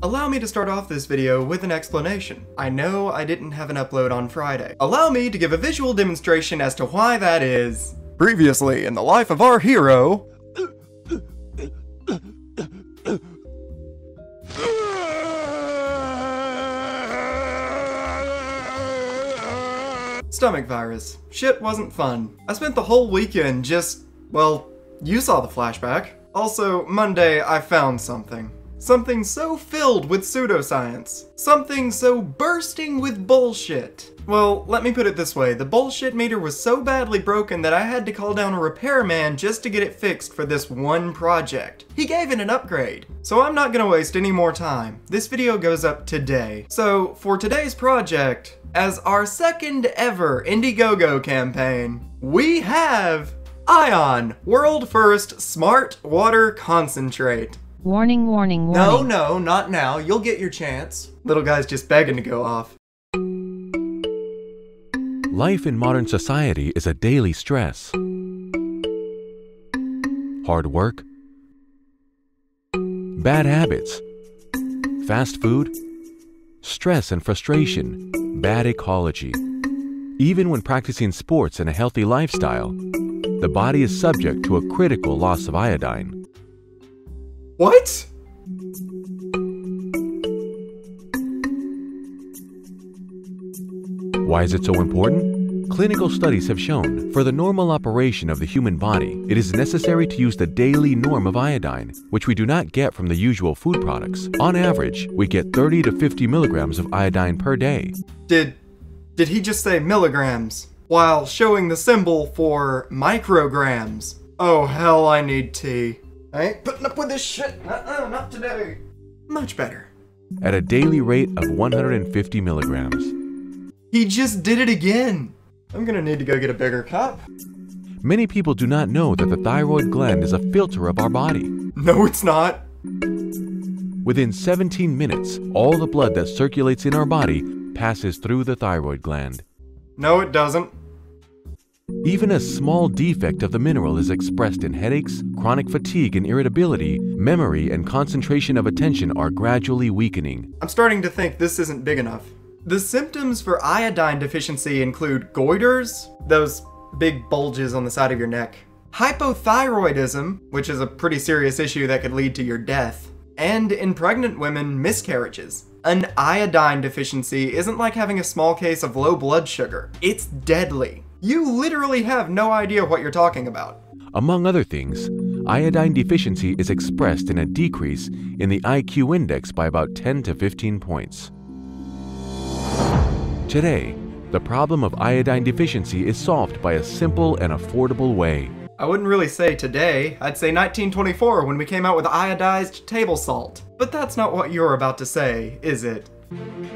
Allow me to start off this video with an explanation. I know I didn't have an upload on Friday. Allow me to give a visual demonstration as to why that is. Previously in the life of our hero... Stomach virus. Shit wasn't fun. I spent the whole weekend just... well, you saw the flashback. Also, Monday I found something. Something so filled with pseudoscience. Something so bursting with bullshit. Well, let me put it this way. The bullshit meter was so badly broken that I had to call down a repairman just to get it fixed for this one project. He gave it an upgrade. So I'm not gonna waste any more time. This video goes up today. So, for today's project, as our second ever Indiegogo campaign, we have iON, world first smart water concentrate. Warning, warning, warning. No, not now. You'll get your chance. Little guy's just begging to go off. Life in modern society is a daily stress. Hard work, bad habits, fast food, stress and frustration, bad ecology. Even when practicing sports and a healthy lifestyle, the body is subject to a critical loss of iodine. What? Why is it so important? Clinical studies have shown, for the normal operation of the human body, it is necessary to use the daily norm of iodine, which we do not get from the usual food products. On average, we get 30 to 50 milligrams of iodine per day. Did he just say milligrams, while showing the symbol for micrograms? Oh hell, I need tea. I ain't putting up with this shit. Not today. Much better. At a daily rate of 150 milligrams. He just did it again. I'm gonna need to go get a bigger cup. Many people do not know that the thyroid gland is a filter of our body. No, it's not. Within 17 minutes, all the blood that circulates in our body passes through the thyroid gland. No, it doesn't. Even a small defect of the mineral is expressed in headaches, chronic fatigue and irritability. Memory and concentration of attention are gradually weakening. I'm starting to think this isn't big enough. The symptoms for iodine deficiency include goiters, those big bulges on the side of your neck, hypothyroidism, which is a pretty serious issue that could lead to your death, and in pregnant women, miscarriages. An iodine deficiency isn't like having a small case of low blood sugar. It's deadly. You literally have no idea what you're talking about. Among other things, iodine deficiency is expressed in a decrease in the IQ index by about 10 to 15 points. Today, the problem of iodine deficiency is solved by a simple and affordable way. I wouldn't really say today, I'd say 1924 when we came out with iodized table salt. But that's not what you're about to say, is it?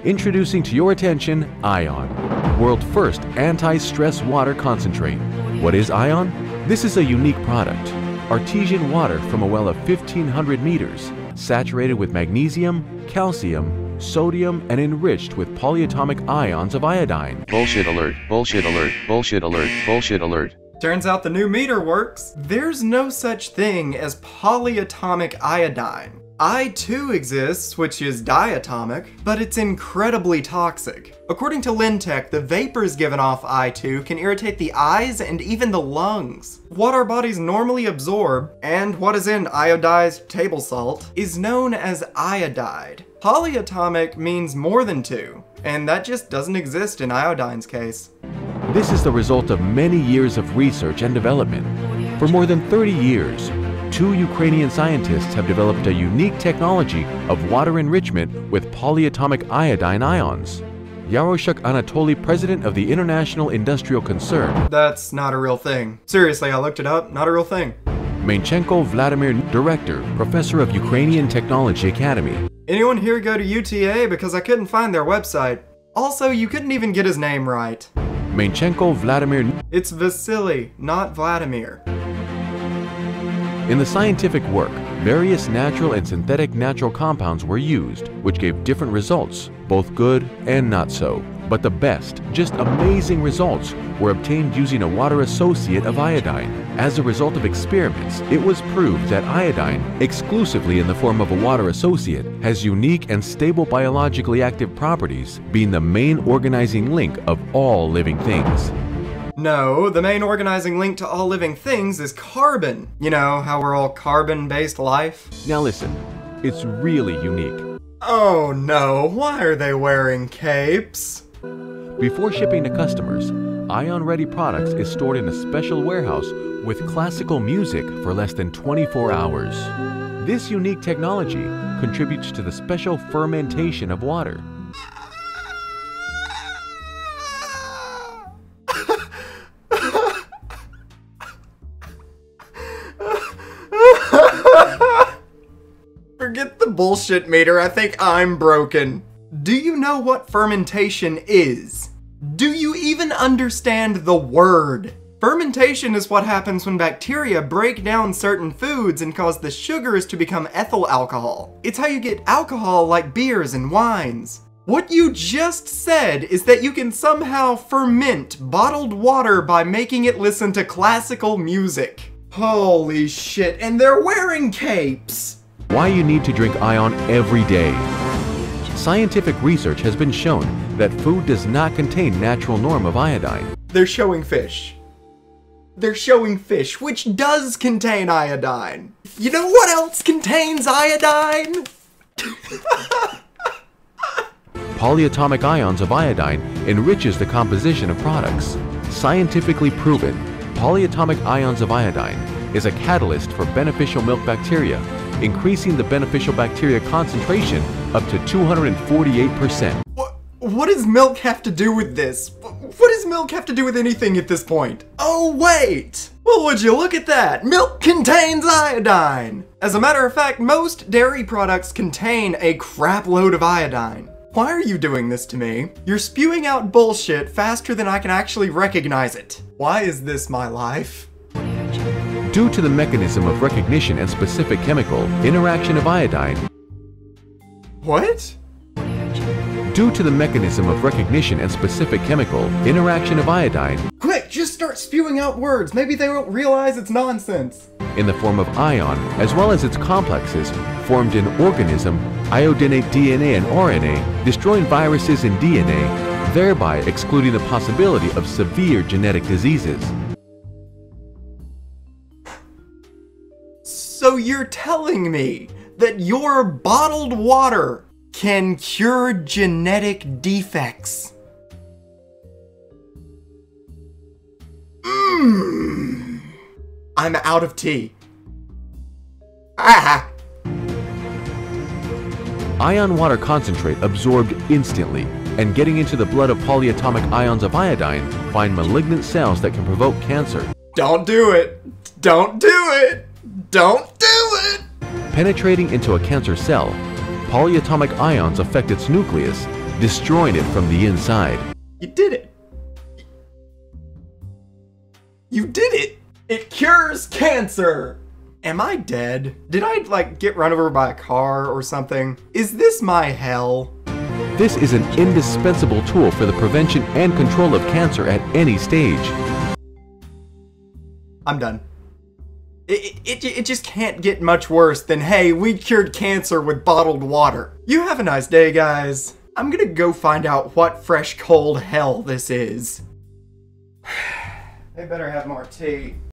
Introducing to your attention, iON, world's first anti-stress water concentrate. What is iON? This is a unique product. Artesian water from a well of 1,500 meters, saturated with magnesium, calcium, sodium, and enriched with polyatomic ions of iodine. Bullshit alert, bullshit alert, bullshit alert, bullshit alert. Turns out the new meter works. There's no such thing as polyatomic iodine. I2 exists, which is diatomic, but it's incredibly toxic. According to Lintech, the vapors given off I2 can irritate the eyes and even the lungs. What our bodies normally absorb, and what is in iodized table salt, is known as iodide. Polyatomic means more than two, and that just doesn't exist in iodine's case. This is the result of many years of research and development. For more than 30 years, 2 Ukrainian scientists have developed a unique technology of water enrichment with polyatomic iodine ions. Yaroshuk Anatoly, president of the International Industrial Concern. That's not a real thing. Seriously, I looked it up, not a real thing. Menchenko Vladimir, director, professor of Ukrainian Technology Academy. Anyone here go to UTA because I couldn't find their website. Also, you couldn't even get his name right. Menchenko Vladimir. It's Vasily, not Vladimir. In the scientific work, Various natural and synthetic natural compounds were used, which gave different results, both good and not so. But the best, just amazing results were obtained using a water associate of iodine. As a result of experiments, it was proved that iodine, exclusively in the form of a water associate, has unique and stable biologically active properties, being the main organizing link of all living things. No, the main organizing link to all living things is carbon. You know, how we're all carbon-based life? Now listen, it's really unique. Oh no, why are they wearing capes? Before shipping to customers, iON Ready products is stored in a special warehouse with classical music for less than 24 hours. This unique technology contributes to the special fermentation of water. Forget the bullshit meter, I think I'm broken. Do you know what fermentation is? Do you even understand the word? Fermentation is what happens when bacteria break down certain foods and cause the sugars to become ethyl alcohol. It's how you get alcohol like beers and wines. What you just said is that you can somehow ferment bottled water by making it listen to classical music. Holy shit, and they're wearing capes! Why you need to drink iON every day. Scientific research has been shown that food does not contain natural norm of iodine. They're showing fish. They're showing fish, which does contain iodine. You know what else contains iodine? Polyatomic ions of iodine enriches the composition of products. Scientifically proven, polyatomic ions of iodine is a catalyst for beneficial milk bacteria, increasing the beneficial bacteria concentration up to 248%. What does milk have to do with this? What does milk have to do with anything at this point? Oh wait! Well, would you look at that? Milk contains iodine! As a matter of fact, most dairy products contain a crap load of iodine. Why are you doing this to me? You're spewing out bullshit faster than I can actually recognize it. Why is this my life? Due to the mechanism of recognition and specific chemical interaction of iodine. What? Due to the mechanism of recognition and specific chemical interaction of iodine. Quick, just start spewing out words. Maybe they won't realize it's nonsense. In the form of ion, as well as its complexes, formed in organism, iodinate DNA and RNA, destroying viruses in DNA, thereby excluding the possibility of severe genetic diseases. So you're telling me that your bottled water can cure genetic defects? I'm out of tea. Ah! Ion water concentrate absorbed instantly, and getting into the blood of polyatomic ions of iodine find malignant cells that can provoke cancer. Don't do it! Don't do it! Don't do it! Penetrating into a cancer cell, polyatomic ions affect its nucleus, destroying it from the inside. You did it! You did it! It cures cancer! Am I dead? Did I, get run over by a car or something? Is this my hell? This is an indispensable tool for the prevention and control of cancer at any stage. I'm done. It just can't get much worse than, hey, we cured cancer with bottled water. You have a nice day, guys. I'm gonna go find out what fresh cold hell this is. They better have more tea.